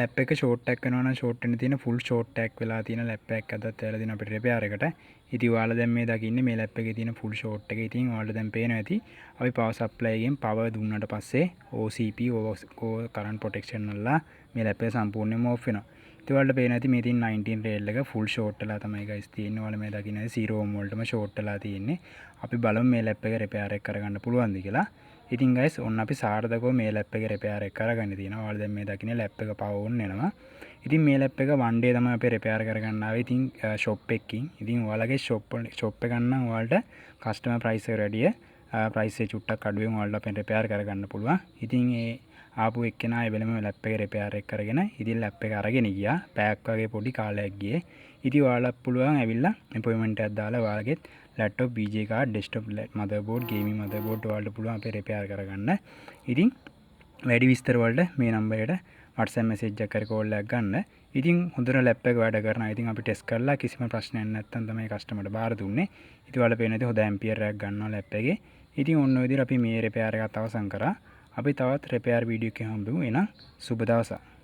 Lap එක short එකක් වෙනවා නම් ෂෝට් වෙන්න තියෙන ෆුල් ෂෝට් එකක් වෙලා තියෙන ලැප් එකක් අදත් ඇවිල්ලා තියෙන අපිට රිපෙයාර් එකට. ඉතින් ඔයාලා දැන් මේ දකින්නේ මේ ලැප් එකේ තියෙන ෆුල් ෂෝට් එක. ඉතින් ඔයාලට දැන් පේනවා ඇති අපි පවර් සප්ලයි එකෙන් පවර් දුන්නාට පස්සේ OCP කරන්ට් ප්‍රොටෙක්ෂන් වල මේ ලැප් එක සම්පූර්ණයෙන්ම ඕෆ් වෙනවා. ඉතින් ඔයාලට පේනවා ඇති මේ තියෙන 19 රේල් එක ෆුල් ෂෝට් වෙලා තමයි guys තියෙන්නේ. ඔයාලා මේ දකින්නේ 0 ohm වලටම ෂෝට් වෙලා තියෙන්නේ. අපි බලමු මේ ලැප් එක රිපෙයාර් එක කරගන්න පුළුවන්ද කියලා. ඉතින් guys ඔන්න අපි සාර්ථකව මේ ලැප් එක රිපෙයාර් එක කරගන්න තියෙනවා. ඔයාලා දැන් මේ දකින්නේ ලැප් එක පවර් ඔන් වෙනවා. ඉතින් මේ ලැප් එක one day තමයි අපි රිපෙයාර් කරගන්න ආවේ. ඉතින් shop එකකින්. ඉතින් ඔයාලගේ shop එක ගන්න ඔයාලට customer price එකට වැඩිය price එක චුට්ටක් අඩුවෙන් ඔයාලට අපෙන් රිපෙයාර් කරගන්න පුළුවන්. ඉතින් ඒ ආපු එක්කෙනා ඒ වෙලෙම ලැප් එක රිපෙයාර් එක කරගෙන ඉතින් ලැප් එක අරගෙන ගියා. පැයක් වගේ පොඩි කාලයක් ගියේ. ඉතින් ඔයාලත් පුළුවන් ඇවිල්ලා අපොයින්ට්මන්ට් එකක් දාලා ඔයාලගේ laptop BJ card desktop motherboard gaming motherboard ඔයාලට පුළුවන් අපේ රිපෙයාර් කරගන්න. ඉතින් වැඩි විස්තර වලට මේ නම්බරයට WhatsApp message එකක් කර කෝල් එකක් ගන්න. ඉතින් හොඳට ලැප් එක වැඩ කරනවා. ඉතින් අපි ටෙස්ට් කරලා කිසිම ප්‍රශ්නයක් නැත්නම් තමයි කස්ටමර්ට බාර දුන්නේ. ඉතින් ඔයාලා පේන දේ හොඳ ඇම්පියර් එකක් ගන්නවා ලැප් එකේ. ඉතින් ඔන්න ඔය විදිහට අපි මේ රිපෙයාර් එකත් අවසන් කරා. අපි තවත් රිපෙයාර් වීඩියෝ එකකින් හම්බෙමු. එහෙනම් සුබ දවසක්.